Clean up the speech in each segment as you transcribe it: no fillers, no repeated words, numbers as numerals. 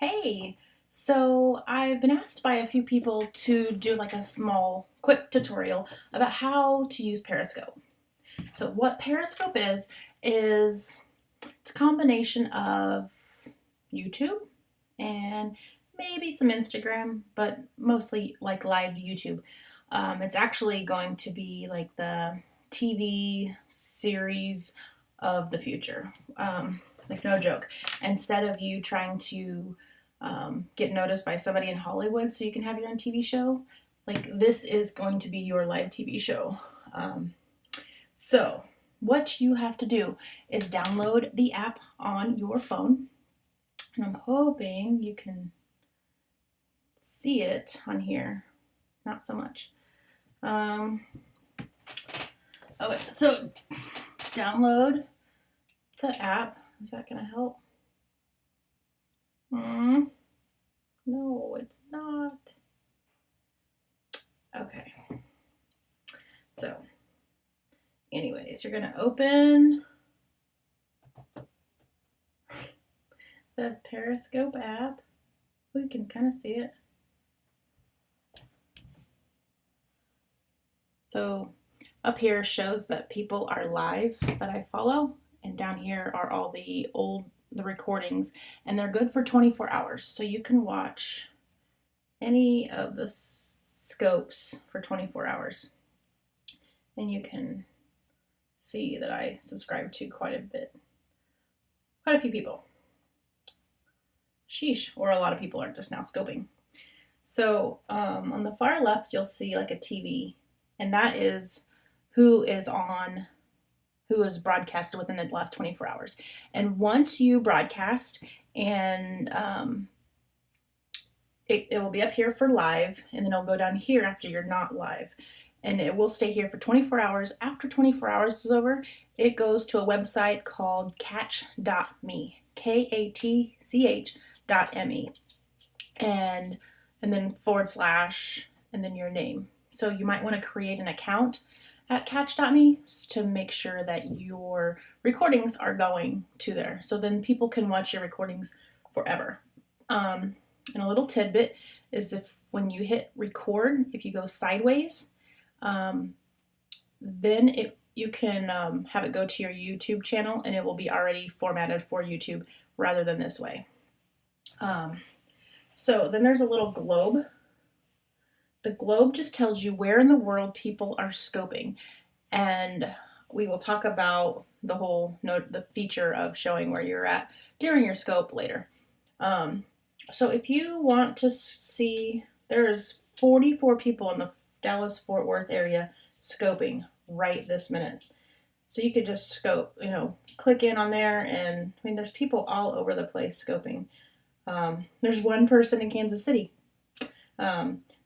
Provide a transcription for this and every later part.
Hey, so I've been asked by a few people to do like a small, quick tutorial about how to use Periscope. So what Periscope is it's a combination of YouTube and maybe some Instagram, but mostly like live YouTube. It's actually going to be like the TV series of the future. Like no joke. Instead of you trying to get noticed by somebody in Hollywood so you can have your own TV show, like this is going to be your live TV show. So what you have to do is download the app on your phone, and I'm hoping you can see it on here. Not so much. Okay, so download the app. Is that gonna help? No, it's not. Okay. So, anyways, you're gonna open the Periscope app. We can kind of see it. So up here shows that people are live that I follow, and down here are all the recordings, and they're good for 24 hours. So you can watch any of the scopes for 24 hours. And you can see that I subscribe to quite a few people. Sheesh, or a lot of people are just now scoping. So on the far left, you'll see like a TV, and that is who is broadcasted within the last 24 hours. And once you broadcast, and it will be up here for live, and then it'll go down here after you're not live. And it will stay here for 24 hours. After 24 hours is over, it goes to a website called catch.me, KATCH.me, and then / and then your name. So you might want to create an account at catch.me to make sure that your recordings are going to there. So then people can watch your recordings forever. And a little tidbit is when you hit record, if you go sideways, then you can have it go to your YouTube channel, and it will be already formatted for YouTube rather than this way. So then there's a little globe. The globe just tells you where in the world people are scoping, and we will talk about the feature of showing where you're at during your scope later. So if you want to see, there's 44 people in the Dallas-Fort Worth area scoping right this minute. So you could just scope, click in on there, and I mean, there's people all over the place scoping. There's one person in Kansas City.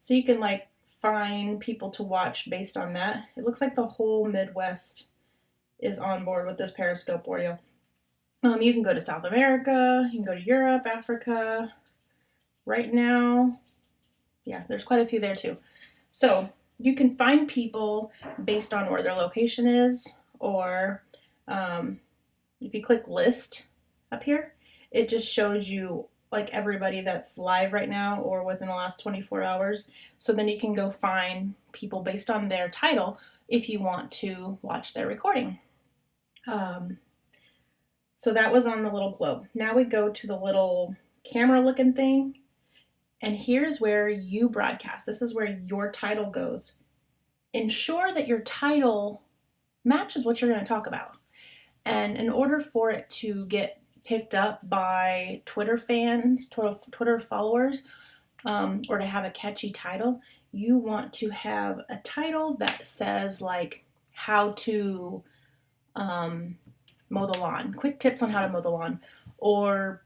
So you can find people to watch based on that. It looks like the whole Midwest is on board with this Periscope ordeal. You can go to South America, you can go to Europe, Africa. Right now, yeah, there's quite a few there too. So you can find people based on where their location is, or if you click list up here, it just shows you everybody that's live right now or within the last 24 hours. So then you can go find people based on their title if you want to watch their recording. So that was on the little globe. Now we go to the little camera looking thing, and here's where you broadcast. This is where your title goes. Ensure that your title matches what you're going to talk about. And in order for it to get picked up by Twitter fans, Twitter followers, or to have a catchy title, you want to have a title that says how to mow the lawn, quick tips on how to mow the lawn, or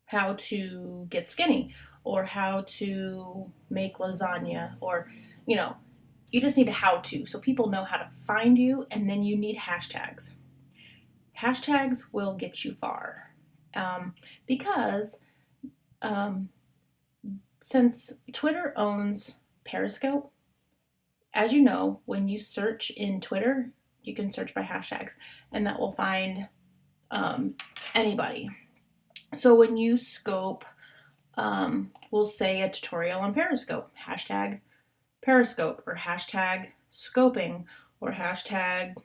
how to get skinny, or how to make lasagna, or you just need a how to, so people know how to find you. And then you need hashtags. Hashtags will get you far, because since Twitter owns Periscope, as you know, when you search in Twitter, you can search by hashtags, and that will find anybody. So when you scope, we'll say a tutorial on Periscope, hashtag Periscope, or hashtag scoping, or hashtag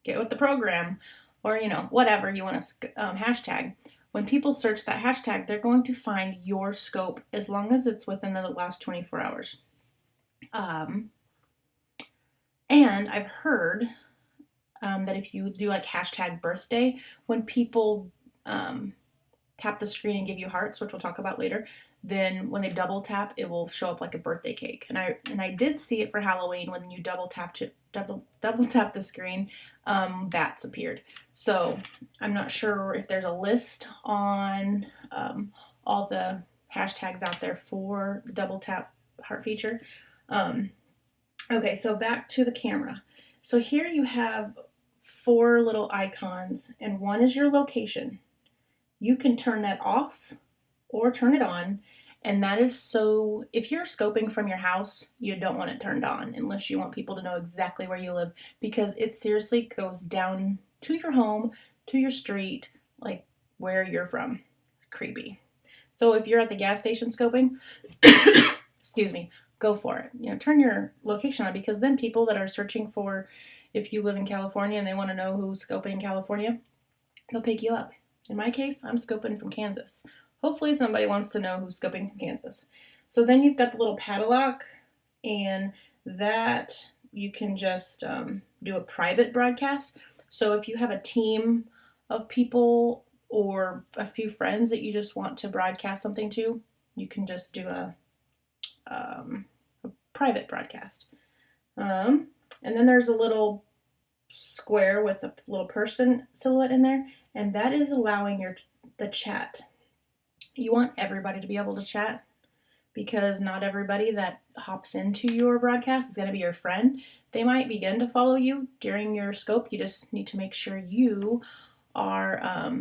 get with the program, or whatever you want to hashtag. When people search that hashtag, they're going to find your scope as long as it's within the last 24 hours. And I've heard that if you do like hashtag birthday, when people tap the screen and give you hearts, which we'll talk about later, then when they double tap, it will show up like a birthday cake. And I did see it for Halloween when you double tap the screen, bats appeared. So I'm not sure if there's a list on all the hashtags out there for the double tap heart feature. Okay, so back to the camera. So here you have 4 little icons, and one is your location. You can turn that off or turn it on, and that is so if you're scoping from your house, you don't want it turned on unless you want people to know exactly where you live, because it seriously goes down to your home, to your street, like where you're from. Creepy. So if you're at the gas station scoping, excuse me, go for it. Turn your location on, because then people that are searching for, if you live in California and they want to know who's scoping in California, they'll pick you up. In my case, I'm scoping from Kansas. Hopefully somebody wants to know who's scoping from Kansas. So then you've got the little padlock, and that you can just do a private broadcast. So if you have a team of people or a few friends that you just want to broadcast something to, you can just do a private broadcast. And then there's a little square with a little person silhouette in there, and that is allowing the chat. You want everybody to be able to chat, because not everybody that hops into your broadcast is going to be your friend. They might begin to follow you during your scope. You just need to make sure you are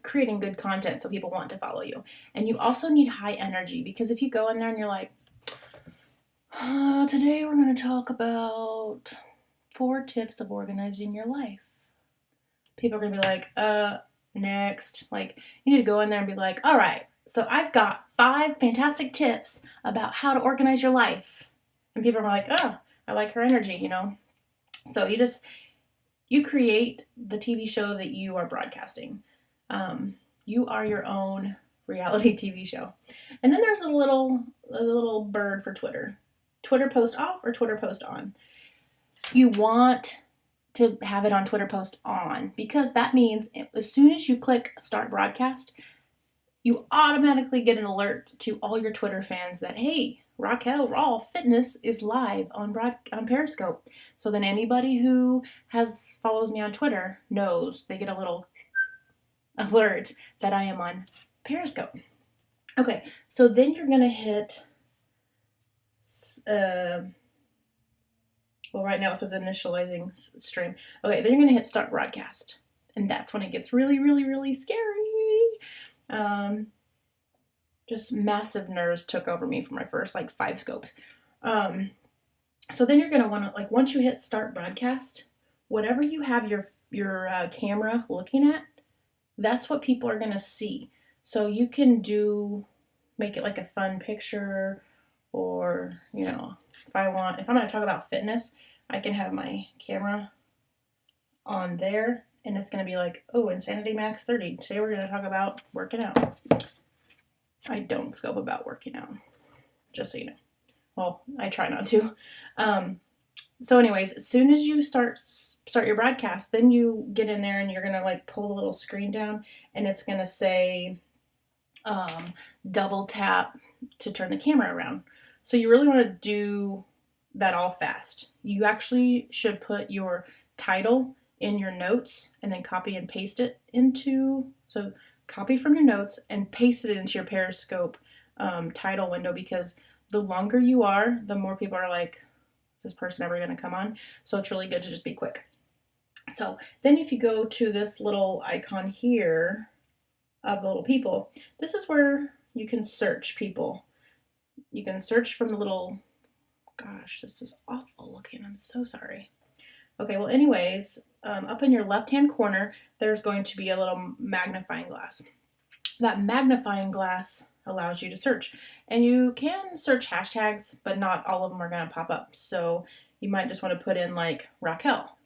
creating good content so people want to follow you. And you also need high energy, because if you go in there and you're like, today we're going to talk about 4 tips of organizing your life, people are going to be like, next. Like, you need to go in there and be like, all right, so I've got 5 fantastic tips about how to organize your life. And people are like, oh, I like her energy, So you create the TV show that you are broadcasting. You are your own reality TV show. And then there's a little bird for Twitter. Twitter post off or Twitter post on. You want to have it on Twitter post on, because that means as soon as you click start broadcast, you automatically get an alert to all your Twitter fans that, hey, Raquel Raw Fitness is live on Periscope. So then anybody who follows me on Twitter knows, they get a little alert that I am on Periscope. Okay, so then you're going to hit well, right now it says initializing stream. Okay, then you're going to hit start broadcast. And that's when it gets really, really, really scary. Just massive nerves took over me for my first 5 scopes. So then you're going to want to, once you hit start broadcast, whatever you have your camera looking at, that's what people are going to see. So you can make it like a fun picture, or, if I'm going to talk about fitness, I can have my camera on there, and it's going to be like, oh, Insanity Max 30. Today we're going to talk about working out. I don't scope about working out, just so you know. Well, I try not to. So anyways, as soon as you start your broadcast, then you get in there and you're going to pull the little screen down, and it's going to say double tap to turn the camera around. So you really want to do that all fast. You actually should put your title in your notes and then copy and paste it so copy from your notes and paste it into your Periscope title window, because the longer you are, the more people are like, is this person ever going to come on? So it's really good to just be quick. So then if you go to this little icon here of the little people, this is where you can search people. You can search from the little, gosh, this is awful looking. I'm so sorry. Okay, well, anyways, up in your left-hand corner, there's going to be a little magnifying glass. That magnifying glass allows you to search. And you can search hashtags, but not all of them are going to pop up. So you might just want to put in like Raquel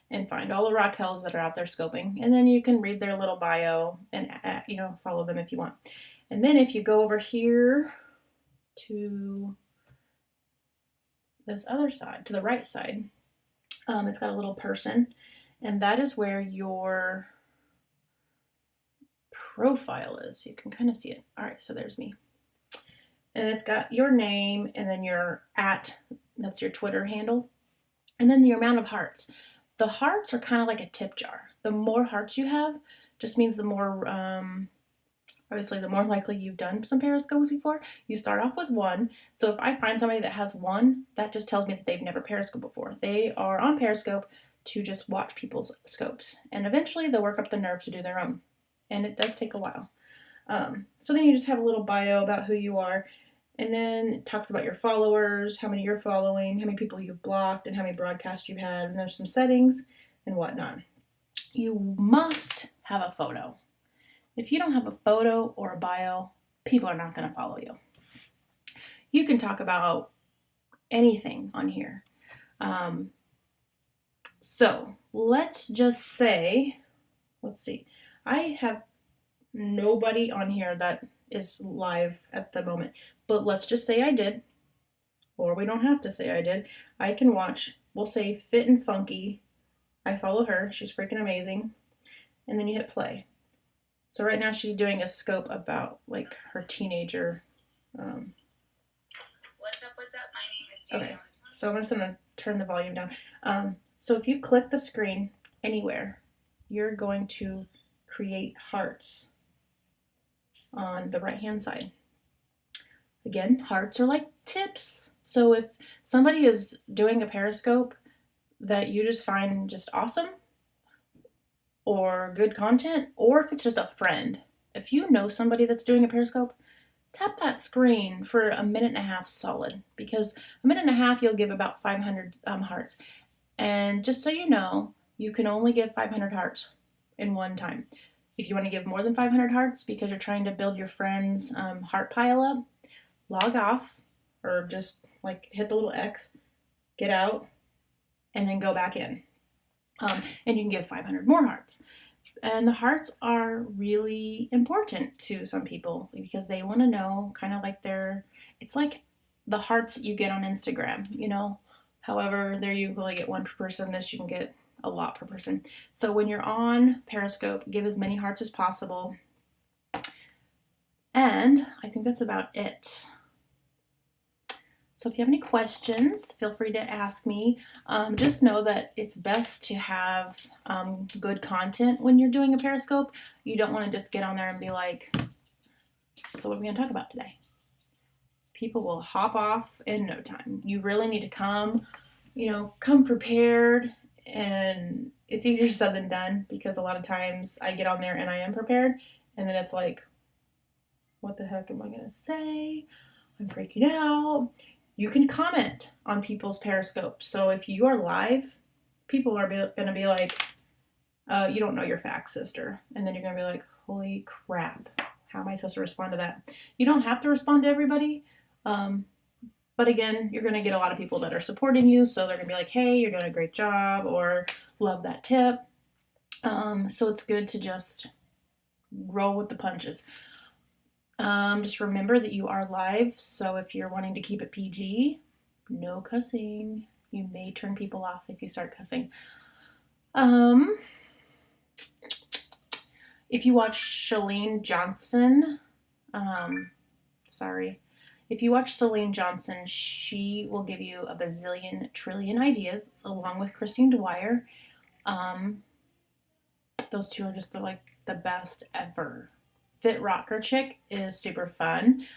and find all the Raquels that are out there scoping. And then you can read their little bio and, follow them if you want. And then if you go over here to this other side, to the right side, it's got a little person, and that is where your profile is. You can kind of see it. All right, so there's me. And it's got your name and then your that's your Twitter handle, and then the amount of hearts. The hearts are kind of like a tip jar. The more hearts you have just means the more, obviously, the more likely you've done some Periscopes before. You start off with 1. So if I find somebody that has 1, that just tells me that they've never Periscoped before. They are on Periscope to just watch people's scopes. And eventually they'll work up the nerve to do their own. And it does take a while. So then you just have a little bio about who you are. And then it talks about your followers, how many you're following, how many people you've blocked, and how many broadcasts you've had. And there's some settings and whatnot. You must have a photo. If you don't have a photo or a bio, people are not going to follow you. You can talk about anything on here. So let's just say, let's see, I have nobody on here that is live at the moment, but let's just say I did, or we don't have to say I did. I can watch, we'll say Fit and Funky. I follow her. She's freaking amazing. And then you hit play. So right now she's doing a scope about like her teenager. What's up? My name is Okay, so I'm just going to turn the volume down. So if you click the screen anywhere, you're going to create hearts on the right hand side. Again, hearts are like tips. So if somebody is doing a Periscope that you just find just awesome, or good content, or if it's just a friend, if you know somebody that's doing a Periscope, tap that screen for a minute and a half solid, because a minute and a half you'll give about 500 hearts. And just so you know, you can only give 500 hearts in one time. If you want to give more than 500 hearts because you're trying to build your friend's heart pile up, log off, or just like hit the little X, get out, and then go back in. And you can give 500 more hearts. And the hearts are really important to some people because they want to know kind of like it's like the hearts you get on Instagram, however, there you only get 1 per person, this you can get a lot per person. So when you're on Periscope, give as many hearts as possible. And I think that's about it. So if you have any questions, feel free to ask me. Just know that it's best to have good content when you're doing a Periscope. You don't want to just get on there and be like, so what are we going to talk about today? People will hop off in no time. You really need to come prepared, and it's easier said than done because a lot of times I get on there and I am prepared, and then it's like, what the heck am I going to say? I'm freaking out. You can comment on people's Periscopes. So if you are live, people are going to be like, you don't know your facts, sister. And then you're going to be like, holy crap. How am I supposed to respond to that? You don't have to respond to everybody. But again, you're going to get a lot of people that are supporting you. So they're going to be like, hey, you're doing a great job, or love that tip. So it's good to just roll with the punches. Just remember that you are live, so if you're wanting to keep it PG, no cussing. You may turn people off if you start cussing. If you watch Chalene Johnson, if you watch Chalene Johnson, she will give you a bazillion trillion ideas, along with Christine Dwyer. Those two are just the best ever. Fit Rocker Chick is super fun.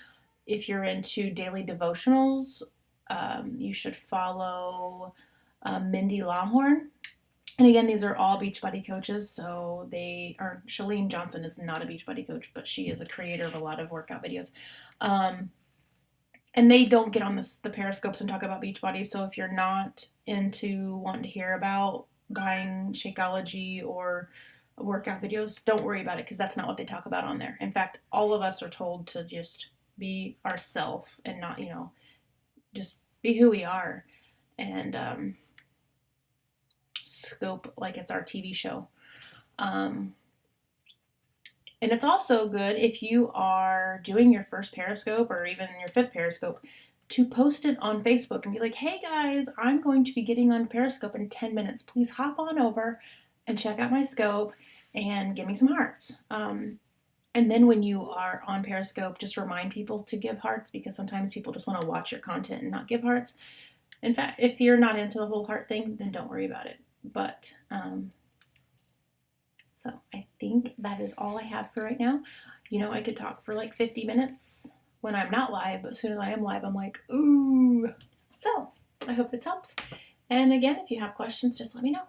If you're into daily devotionals, you should follow Mindy Longhorn. And again, these are all Beachbody coaches. So Chalene Johnson is not a Beachbody coach, but she is a creator of a lot of workout videos. And they don't get on the Periscopes and talk about Beachbody. So if you're not into wanting to hear about buying Shakeology or workout videos, don't worry about it because that's not what they talk about on there. In fact, all of us are told to just be ourself and not, just be who we are and scope like it's our TV show. Um, and it's also good if you are doing your first Periscope or even your fifth Periscope to post it on Facebook and be like, hey guys, I'm going to be getting on Periscope in 10 minutes. Please hop on over and check out my scope and give me some hearts. And then when you are on Periscope, just remind people to give hearts because sometimes people just want to watch your content and not give hearts. In fact, if you're not into the whole heart thing, then don't worry about it. But so I think that is all I have for right now. I could talk for like 50 minutes when I'm not live, but as soon as I am live, I'm like, ooh. So I hope this helps. And again, if you have questions, just let me know.